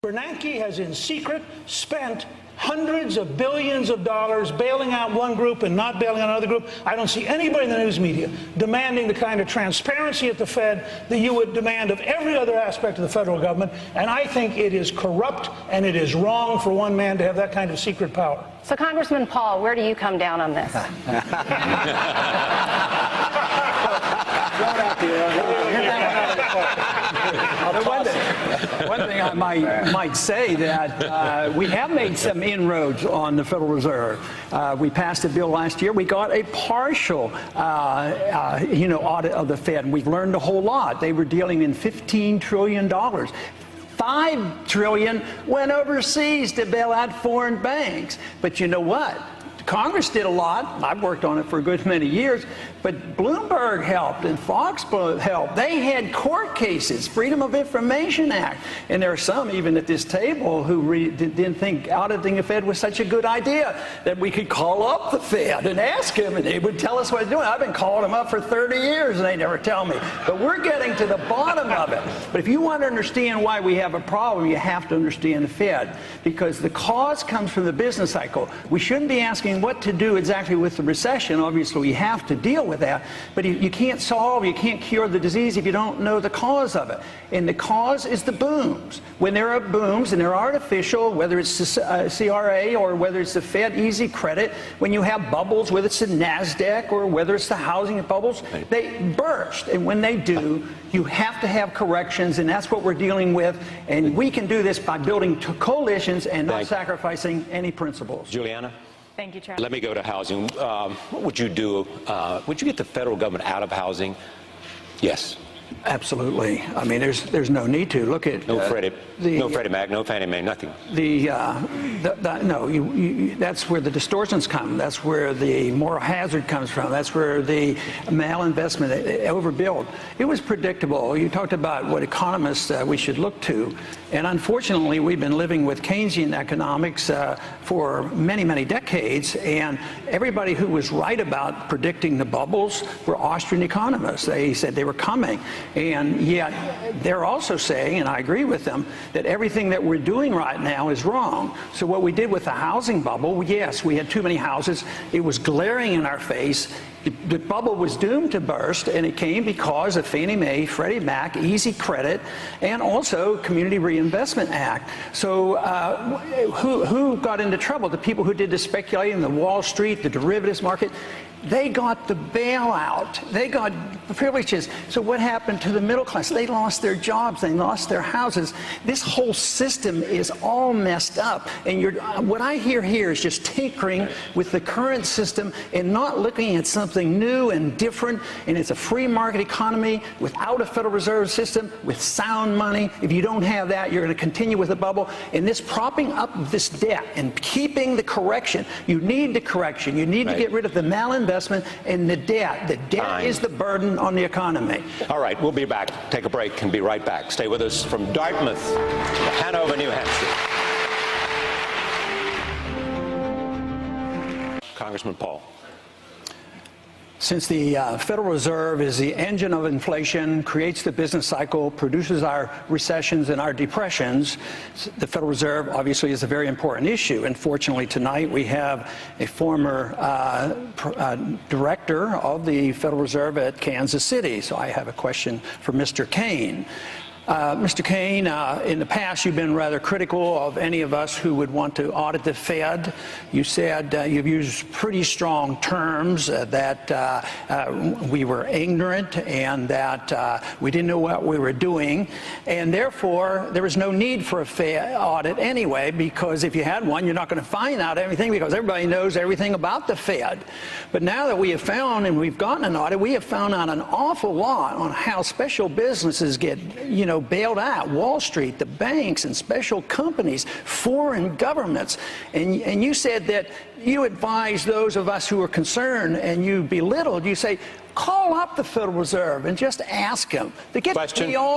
Bernanke has in secret spent hundreds of billions of dollars bailing out one group and not bailing out another group. I don't see anybody in the news media demanding the kind of transparency at the Fed that you would demand of every other aspect of the federal government. And I think it is corrupt and it is wrong for one man to have that kind of secret power. So, Congressman Paul, where do you come down on this? One thing I might say that we have made some inroads on the Federal Reserve. We passed a bill last year. We got a partial, audit of the Fed, and we've learned a whole lot. They were dealing in $15 trillion. $5 trillion went overseas to bail out foreign banks. But you know what? Congress did a lot. I've worked on it for a good many years. But Bloomberg helped and Fox helped. They had court cases, Freedom of Information Act. And there are some even at this table who didn't think auditing the Fed was such a good idea, that we could call up the Fed and ask them, and they would tell us what they're doing. I've been calling them up for 30 years, and they never tell me. But we're getting to the bottom of it. But if you want to understand why we have a problem, you have to understand the Fed, because the cause comes from the business cycle. We shouldn't be asking what to do exactly with the recession. Obviously, we have to deal with that, but you can't solve, you can't cure the disease if you don't know the cause of it. And the cause is the booms. When there are booms, and they're artificial, whether it's the CRA or whether it's the Fed easy credit, when you have bubbles, whether it's the NASDAQ or whether it's the housing bubbles, they burst. And when they do, you have to have corrections, and that's what we're dealing with. And we can do this by building coalitions and not sacrificing any principles. Juliana? Thank you, Chair. Let me go to housing. What would you do? Would you get the federal government out of housing? Yes. Absolutely. I mean, there's no need to. Look at no Freddie Mac, no Fannie Mae, nothing. That's where the distortions come. That's where the moral hazard comes from. That's where the malinvestment, overbuild. It was predictable. You talked about what economists we should look to, and unfortunately, we've been living with Keynesian economics for many, many decades. And everybody who was right about predicting the bubbles were Austrian economists. They said they were coming. And yet they're also saying, and I agree with them, that everything that we're doing right now is wrong. So what we did with the housing bubble, yes, we had too many houses. It was glaring in our face. The bubble was doomed to burst, and it came because of Fannie Mae, Freddie Mac, easy credit, and also Community Reinvestment Act. So who got into trouble? The people who did the speculating, the Wall Street, the derivatives market. They got the bailout. They got privileges. So what happened to the middle class? They lost their jobs. They lost their houses. This whole system is all messed up. And what I hear here is just tinkering with the current system and not looking at something new and different. And it's a free market economy without a Federal Reserve System, with sound money. If you don't have that, you're going to continue with the bubble. And this propping up this debt and keeping the correction. You need the correction. You need to get rid of the malinvestment and the debt. The debt is the burden on the economy. All right, we'll be back. Take a break and be right back. Stay with us from Dartmouth to Hanover, New Hampshire. Congressman Paul. Since the Federal Reserve is the engine of inflation, creates the business cycle, produces our recessions and our depressions, the Federal Reserve obviously is a very important issue. And fortunately tonight we have a former director of the Federal Reserve at Kansas City. So I have a question for Mr. Kaine. Mr. Kaine, in the past you've been rather critical of any of us who would want to audit the Fed. You said you've used pretty strong terms that we were ignorant and that we didn't know what we were doing, and therefore there was no need for a Fed audit anyway, because if you had one, you're not going to find out everything because everybody knows everything about the Fed. But now that we have found and we've gotten an audit, we have found out an awful lot on how special businesses get, bailed out. Wall Street, the banks and special companies, foreign governments. And you said that you advised those of us who were concerned, and you belittled, you say, call up the Federal Reserve and just ask them to get the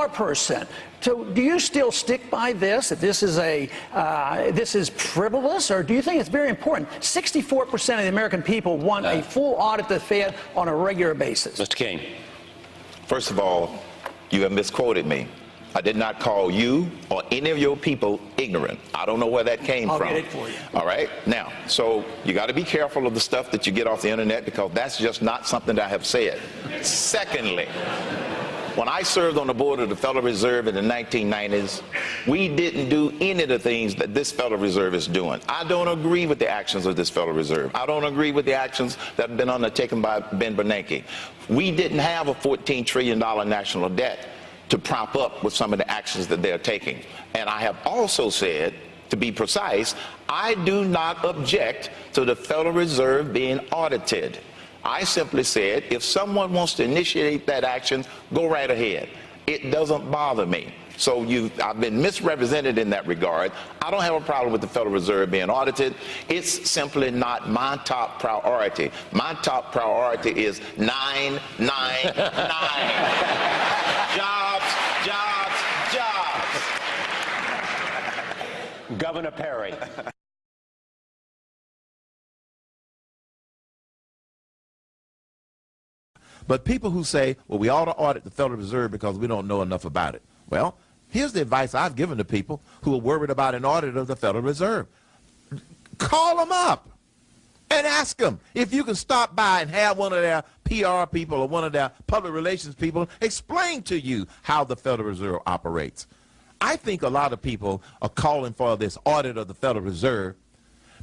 PR person. So do you still stick by this, that this is this is frivolous, or do you think it's very important? 64% of the American people want a full audit of the Fed on a regular basis. Mr. Kaine. First of all, you have misquoted me. I did not call you or any of your people ignorant. I don't know where that came from. I'll get it for you. All right? Now, so you got to be careful of the stuff that you get off the internet, because that's just not something that I have said. Secondly, when I served on the board of the Federal Reserve in the 1990s, we didn't do any of the things that this Federal Reserve is doing. I don't agree with the actions of this Federal Reserve. I don't agree with the actions that have been undertaken by Ben Bernanke. We didn't have a $14 trillion national debt to prop up with some of the actions that they're taking. And I have also said, to be precise, I do not object to the Federal Reserve being audited. I simply said, if someone wants to initiate that action, go right ahead. It doesn't bother me. So I've been misrepresented in that regard. I don't have a problem with the Federal Reserve being audited. It's simply not my top priority. My top priority is 999. Jobs, jobs, jobs. Governor Perry. But people who say, well, we ought to audit the Federal Reserve because we don't know enough about it. Well, here's the advice I've given to people who are worried about an audit of the Federal Reserve. Call them up and ask them if you can stop by and have one of their PR people or one of their public relations people explain to you how the Federal Reserve operates. I think a lot of people are calling for this audit of the Federal Reserve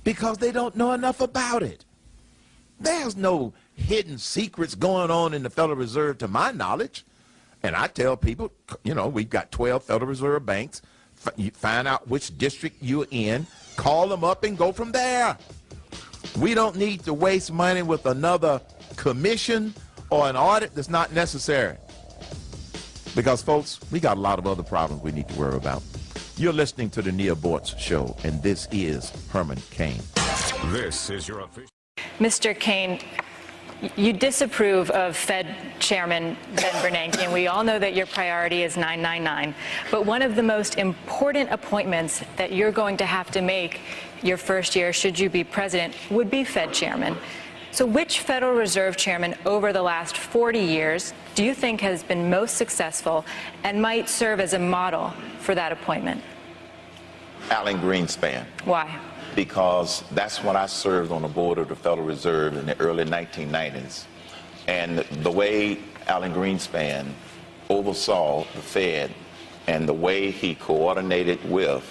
because they don't know enough about it. There's no hidden secrets going on in the Federal Reserve to my knowledge. And I tell people, you know, we've got 12 Federal Reserve banks. You find out which district you're in, call them up and go from there. We don't need to waste money with another commission or an audit that's not necessary. Because, folks, we got a lot of other problems we need to worry about. You're listening to the Neil Bortz Show, and this is Herman Cain. This is your official. Mr. Cain, you disapprove of Fed Chairman Ben Bernanke, and we all know that your priority is 999. But one of the most important appointments that you're going to have to make your first year, should you be president, would be Fed Chairman. So which Federal Reserve chairman over the last 40 years do you think has been most successful and might serve as a model for that appointment? Alan Greenspan. Why? Because that's when I served on the board of the Federal Reserve in the early 1990s. And the way Alan Greenspan oversaw the Fed and the way he coordinated with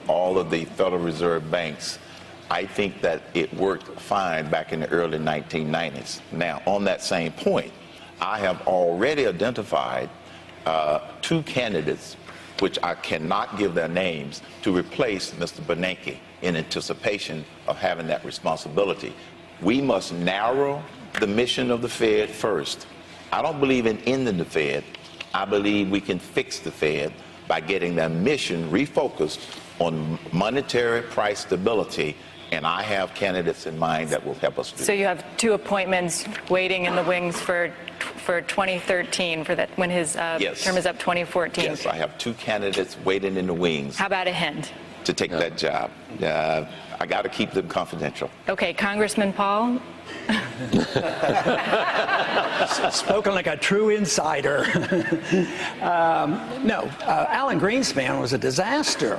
all of the Federal Reserve banks, I think that it worked fine back in the early 1990s. Now, on that same point, I have already identified two candidates, which I cannot give their names, to replace Mr. Bernanke in anticipation of having that responsibility. We must narrow the mission of the Fed first. I don't believe in ending the Fed. I believe we can fix the Fed by getting their mission refocused on monetary price stability, and I have candidates in mind that will help us do. So you have two appointments waiting in the wings for 2013, for that when his Yes. term is up 2014. Yes, I have two candidates waiting in the wings. How about a hint? To take that job. I got to keep them confidential. Okay, Congressman Paul. Spoken like a true insider. No, Alan Greenspan was a disaster.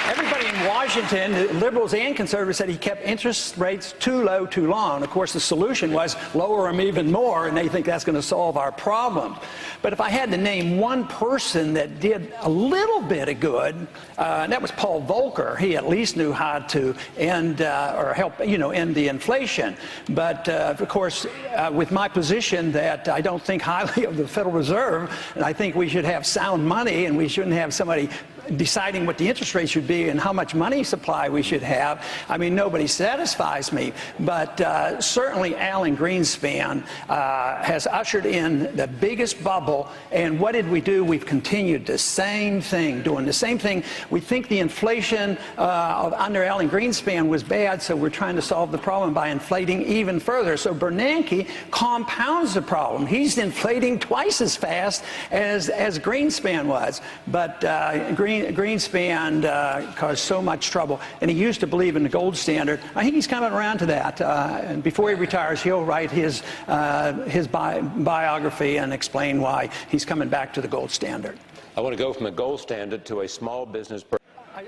Everybody in Washington, liberals and conservatives, said he kept interest rates too low too long. Of course, the solution was lower them even more, and they think that's going to solve our problem. But if I had to name one person that did a little bit of good, and that was Paul Volcker. He at least knew how to end or help, end the inflation. But of course, with my position that I don't think highly of the Federal Reserve, and I think we should have sound money, and we shouldn't have somebody deciding what the interest rate should be and how much money supply we should have. I mean, nobody satisfies me. But certainly Alan Greenspan has ushered in the biggest bubble. And what did we do? We've continued the same thing, doing the same thing. We think the inflation under Alan Greenspan was bad, so we're trying to solve the problem by inflating even further. So Bernanke compounds the problem. He's inflating twice as fast as Greenspan was. But Greenspan Greenspan caused so much trouble, and he used to believe in the gold standard. I think he's coming around to that. And before he retires, he'll write his biography and explain why he's coming back to the gold standard. I want to go from a gold standard to a small business.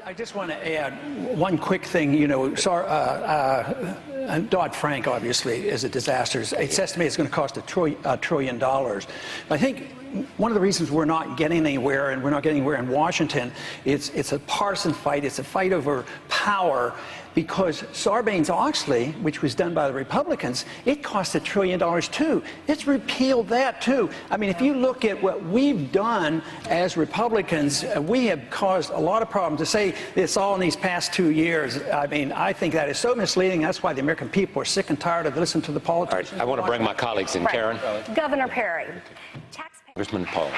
I just want to add one quick thing. You know, Dodd-Frank obviously is a disaster. It's estimated it's going to cost $1 trillion. I think one of the reasons we're not getting anywhere, and we're not getting anywhere in Washington, it's a partisan fight. It's a fight over power, because Sarbanes-Oxley, which was done by the Republicans, it cost $1 trillion too. It's repealed that too. I mean, if you look at what we've done as Republicans, we have caused a lot of problems. To say it's all in these past 2 years, I mean, I think that is so misleading. That's why the American people are sick and tired of listening to the politicians. All right, I want to bring my colleagues in. Karen. Governor Perry. Congressman Paul.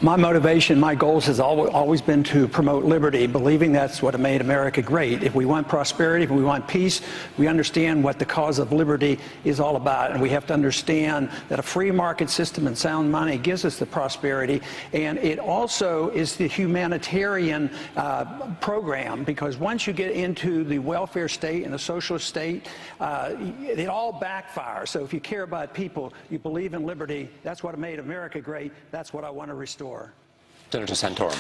My motivation, my goals has always been to promote liberty, believing that's what made America great. If we want prosperity, if we want peace, we understand what the cause of liberty is all about. And we have to understand that a free market system and sound money gives us the prosperity. And it also is the humanitarian program, because once you get into the welfare state and the socialist state, it all backfires. So if you care about people, you believe in liberty, that's what made America great, that's what I want to restore. Senator Santorum.